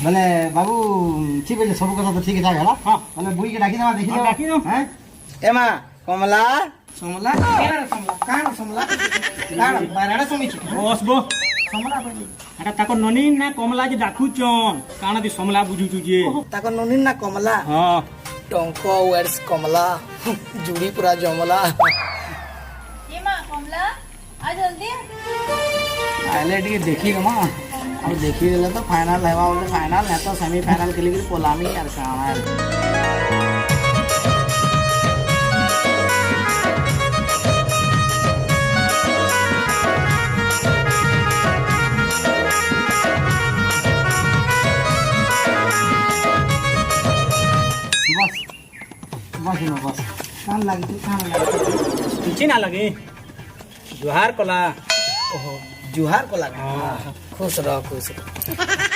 बोले बाबू ठीक है सब कथा तो ठीक है है हां बोले बुई के डाकी दमा देखि डाकी दो हैं एमा कमला समला केरा समला काण समला काण बाराडा समिछि बस बो समला बली এটা তাকো ননি না কমলা যে ডাকুচন কানা দি সমলা বুঝুচু যে ताको नोनिन ना कमला हां टंको वेयर्स कमला जुड़ी पूरा जमला ये मां कमला आ जल्दी आले टिके देखी गमा अब देखी गेले तो फाइनल हेवा बोले फाइनल है तो सेमीफाइनल के लिए पोलामी यार काना यार बस बस कान लागी कान लागी पीछे ना लगे जोहार कोला ओहो जुहार को लगा खुश रहो